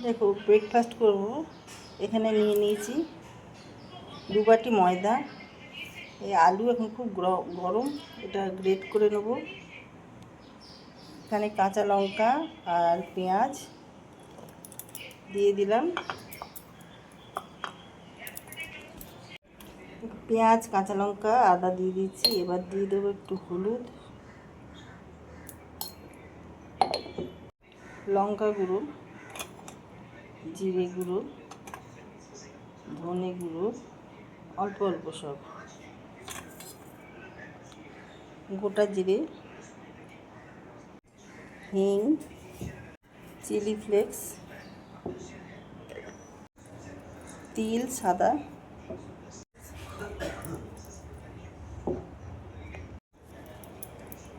দেখো ব্রেকফাস্ট করব। এখানে নিয়ে নিয়েছি 2 বাটি ময়দা। এই আলু এখন খুব গরম, এটা গ্রেট করে নেব। এখানে কাঁচা লঙ্কা আর পেঁয়াজ দিয়ে দিলাম। পেঁয়াজ, কাঁচা লঙ্কা, আদা দিয়ে দিচ্ছি। এবার দিয়ে দেবো একটু হলুদ, লঙ্কা গুঁড়ো, জিরে গুঁড়ো, ধনে গুঁড়ো, অল্প অল্প সব, গোটা জিরে, হিং, চিলি ফ্লেক্স, তিল সাদা,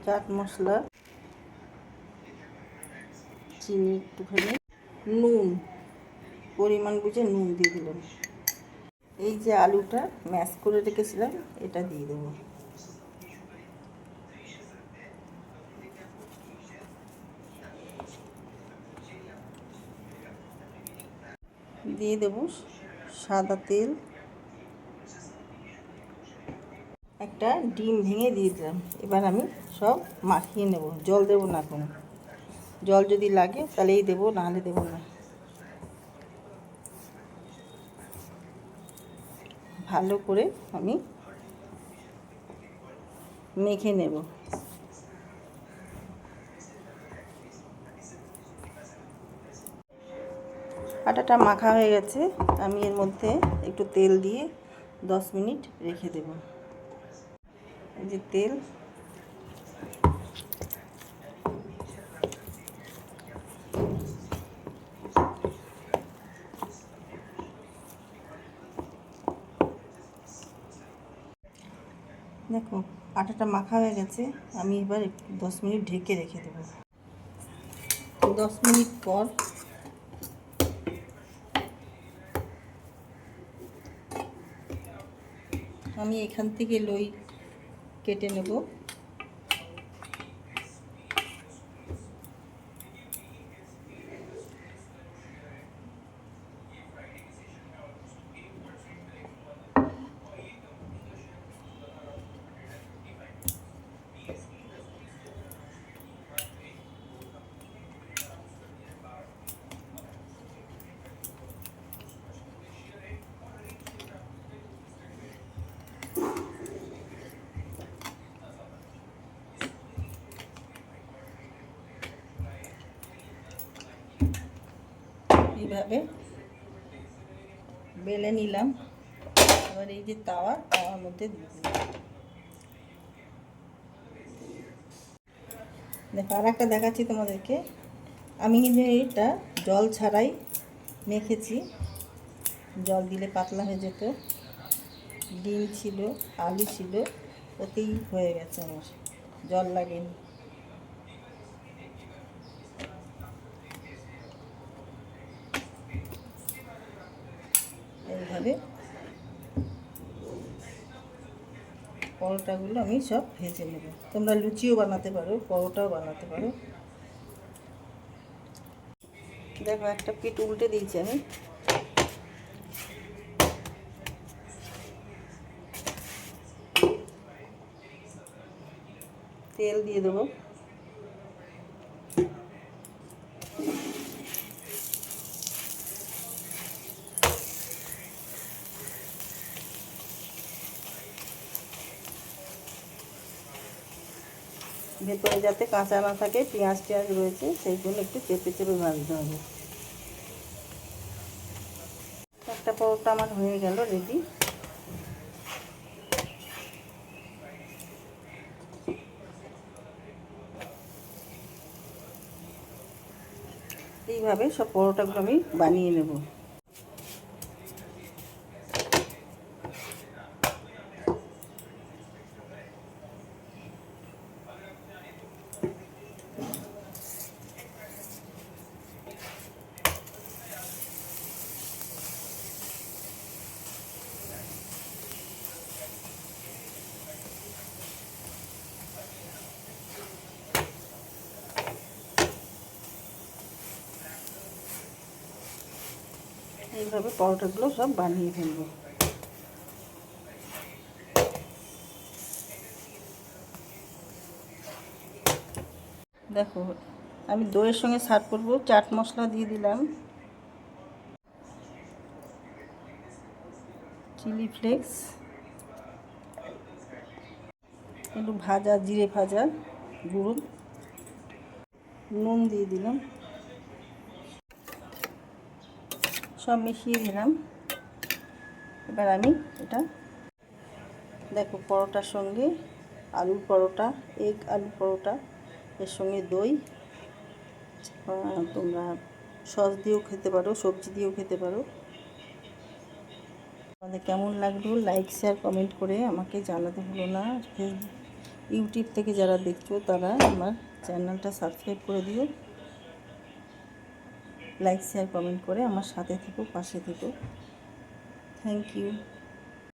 চাট মশলা, চিনি একটুখানি, নুন পরিমাণ বুঝে নুন দিয়ে দিলাম। এই যে আলুটা ম্যাশ করে রেখেছিলাম এটা দিয়ে দেবো। দিয়ে দেবো সাদা তেল, একটা ডিম ভেঙে দিয়ে দিলাম। এবার আমি সব মাখিয়ে নেব, জল দেবো না কোনো। জল যদি লাগে তাহলেই দেবো, নাহলে দেবো না। ভালো করে আমি মেখে নেব। আটাটা মাখা হয়ে গেছে। আমি এর মধ্যে একটু তেল দিয়ে 10 মিনিট রেখে দেব। এই যে তেল, দেখো আটাটা মাখা হয়ে গেছে। আমি এবার 10 মিনিট ঢেকে রেখে দেব। 10 মিনিট পর আমি এখান থেকে লই কেটে নেব। এইভাবে বেলে নিলাম। এবার এই যে তাওয়ার মধ্যে দিয়ে দিলাম। দেখো আর একটা দেখাচ্ছি তোমাদেরকে। আমি কিন্তু এটা জল ছাড়াই মেখেছি, জল দিলে পাতলা হয়ে যেত। ডিম ছিল, আলু ছিল, ওতেই হয়ে গেছে আমার, জল লাগেনি। এইভাবে পরোটাগুলো আমি সব ভেজে নেব। তোমরা লুচিও বানাতে পারো, পরোটাও বানাতে পারো। দেখো একটা পিঠ উল্টে দিয়েছি আমি। তেল দিয়ে দেবো। ভেতরে যাতে কাঁচা না থাকে, পেঁয়াজ টেঁয়াজ রয়েছে, সেই জন্য একটু চেপে চেপে ভাজতে হবে। একটা পরোটা আমার হয়ে গেল রেডি। এইভাবে সব পরোটাগুলো আমি বানিয়ে নেব। এইভাবে পরোটাগুলো সব বানিয়ে ফেলবো। দেখো আমি দইয়ের সঙ্গে সার্ভ করবো। চাট মশলা দিয়ে দিলাম, চিলি ফ্লেক্স, একটু ভাজা জিরে ভাজা গুঁড়ো, নুন দিয়ে দিলাম, সব মিশিয়ে দিলাম। এবার আমি এটা দেখো পরোটার সঙ্গে আলুর পরোটা, এগ আলু পরোটা, এর সঙ্গে দই, তোমরা সস দিয়েও খেতে পারো, সবজি দিয়েও খেতে পারো। আমাদের কেমন লাগলো লাইক শেয়ার কমেন্ট করে আমাকে জানাতে ভুলো না। ইউটিউব থেকে যারা দেখছো তারা আমার চ্যানেলটা সাবস্ক্রাইব করে দিও। লাইক শেয়ার কমেন্ট করে আমার সাথে থেকো, পাশে থেকো। Thank you.